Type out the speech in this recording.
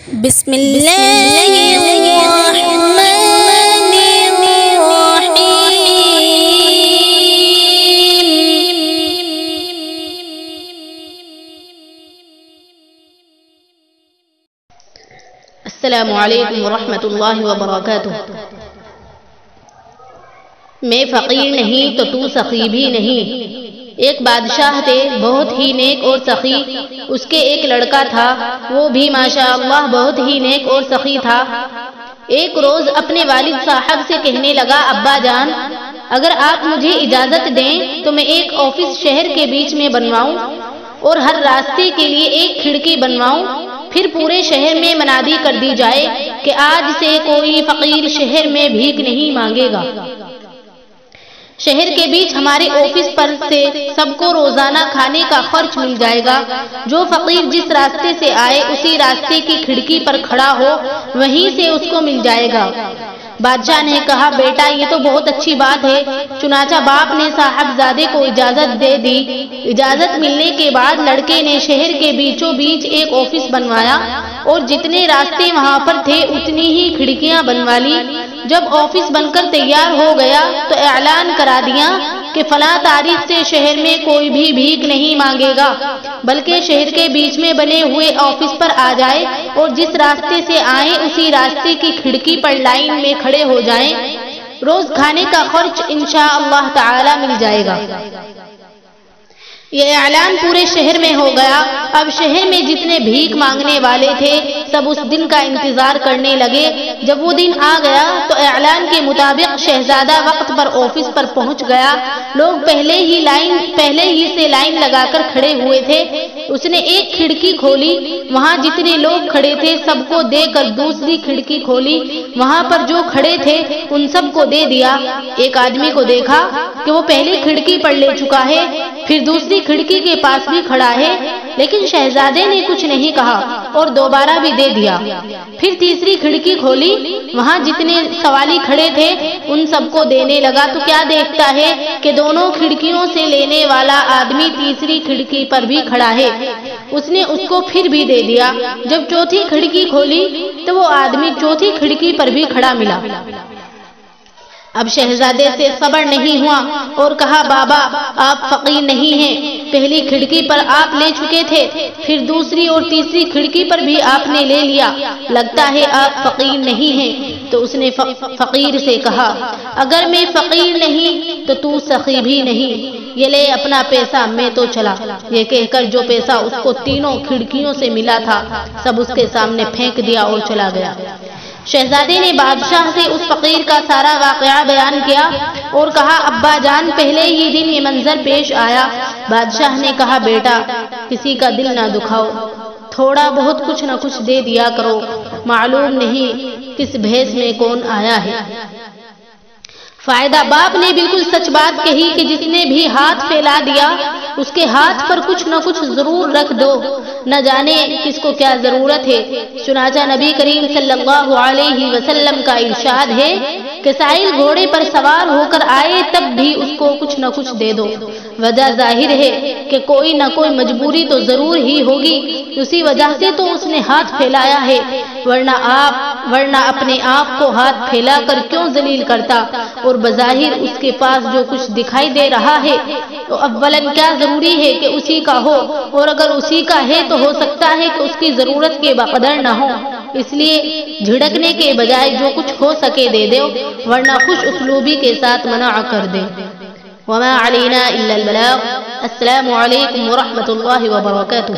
بسم اللہ الرحمن الرحیم۔ السلام علیکم ورحمۃ اللہ وبرکاتہ۔ میں فقیر نہیں تو تو سخی بھی نہیں۔ ایک بادشاہ تھے، بہت ہی نیک اور سخی۔ اس کے ایک لڑکا تھا، وہ بھی ماشاءاللہ بہت ہی نیک اور سخی تھا۔ ایک روز اپنے والد صاحب سے کہنے لگا، ابا جان، اگر آپ مجھے اجازت دیں تو میں ایک آفس شہر کے بیچ میں بنواؤں اور ہر راستے کے لیے ایک کھڑکی بنواؤں، پھر پورے شہر میں منادی کر دی جائے کہ آج سے کوئی فقیر شہر میں بھیک نہیں مانگے گا۔ شہر کے بیچ ہمارے آفس پر سے سب کو روزانہ کھانے کا خرچ مل جائے گا۔ جو فقیر جس راستے سے آئے اسی راستے کی کھڑکی پر کھڑا ہو وہیں سے اس کو مل جائے گا۔ بادشاہ نے کہا، بیٹا یہ تو بہت اچھی بات ہے۔ چنانچہ باپ نے صاحبزادے کو اجازت دے دی۔ اجازت ملنے کے بعد لڑکے نے شہر کے بیچوں بیچ ایک آفس بنوایا اور جتنے راستے وہاں پر تھے اتنی ہی کھڑکیاں بنوا لی۔ جب آفس بن کر تیار ہو گیا تو اعلان کرا دیا کہ فلاں تاریخ سے شہر میں کوئی بھی بھیک نہیں مانگے گا، بلکہ شہر کے بیچ میں بنے ہوئے آفس پر آ جائے اور جس راستے سے آئیں اسی راستے کی کھڑکی پر لائن میں کھڑے ہو جائیں، روز کھانے کا خرچ انشاءاللہ تعالی مل جائے گا۔ یہ اعلان پورے شہر میں ہو گیا۔ اب شہر میں جتنے بھیک مانگنے والے تھے سب اس دن کا انتظار کرنے لگے۔ جب وہ دن آ گیا تو اعلان کے مطابق شہزادہ وقت پر آفس پر پہنچ گیا۔ لوگ پہلے ہی سے لائن لگا کر کھڑے ہوئے تھے۔ اس نے ایک کھڑکی کھولی، وہاں جتنے لوگ کھڑے تھے سب کو دے کر دوسری کھڑکی کھولی، وہاں پر جو کھڑے تھے ان سب کو دے دیا۔ ایک آدمی کو دیکھا کہ وہ پہلی کھڑکی پر لے چکا ہے، پھر دوسری کھڑکی کے پاس بھی کھڑا ہے، لیکن شہزادے نے کچھ نہیں کہا اور دوبارہ بھی دے دیا۔ پھر تیسری کھڑکی کھولی، وہاں جتنے سوالی کھڑے تھے ان سب کو دینے لگا تو کیا دیکھتا ہے کہ دونوں کھڑکیوں سے لینے والا آدمی تیسری کھڑکی پر بھی کھڑا ہے۔ اس نے اس کو پھر بھی دے دیا۔ جب چوتھی کھڑکی کھولی تو وہ آدمی چوتھی کھڑکی پر بھی کھڑا ملا۔ اب شہزادے سے صبر نہیں ہوا اور کہا، بابا آپ فقیر نہیں ہیں، پہلی کھڑکی پر آپ لے چکے تھے، پھر دوسری اور تیسری کھڑکی پر بھی آپ نے لے لیا، لگتا ہے آپ فقیر نہیں ہیں۔ تو اس نے فقیر سے کہا، اگر میں فقیر نہیں تو تو سخی بھی نہیں، یہ لے اپنا پیسہ، میں تو چلا۔ یہ کہہ کر جو پیسہ اس کو تینوں کھڑکیوں سے ملا تھا سب اس کے سامنے پھینک دیا اور چلا گیا۔ شہزادے نے بادشاہ سے اس فقیر کا سارا واقعہ بیان کیا اور کہا، ابا جان پہلے ہی دن یہ منظر پیش آیا۔ بادشاہ نے کہا، بیٹا کسی کا دل نہ دکھاؤ، تھوڑا بہت کچھ نہ کچھ دے دیا کرو، معلوم نہیں کس بھیس میں کون آیا ہے۔ فائدہ باپ نے بالکل سچ بات کہی کہ جس نے بھی ہاتھ پھیلا دیا اس کے ہاتھ پر کچھ نہ کچھ ضرور رکھ دو، نہ جانے کس کو کیا ضرورت ہے۔ چنانچہ نبی کریم صلی اللہ علیہ وسلم کا ارشاد ہے کہ سائل گھوڑے پر سوار ہو کر آئے تب بھی اس کو کچھ نہ کچھ دے دو۔ وجہ ظاہر ہے کہ کوئی نہ کوئی مجبوری تو ضرور ہی ہوگی، اسی وجہ سے تو اس نے ہاتھ پھیلایا ہے، ورنہ اپنے آپ کو ہاتھ پھیلا کر کیوں ذلیل کرتا؟ اور بظاہر اس کے پاس جو کچھ دکھائی دے رہا ہے تو اولاً کیا ضروری ہے کہ اسی کا ہو، اور اگر اسی کا ہے تو ہو سکتا ہے کہ اس کی ضرورت کے بقدر نہ ہو، اس لیے جھڑکنے کے بجائے جو کچھ ہو سکے دے دو، ورنہ خوش اسلوبی کے ساتھ منع کر دے۔ وما علینا الا البلاغ۔ السلام علیکم ورحمۃ اللہ وبرکاتہ۔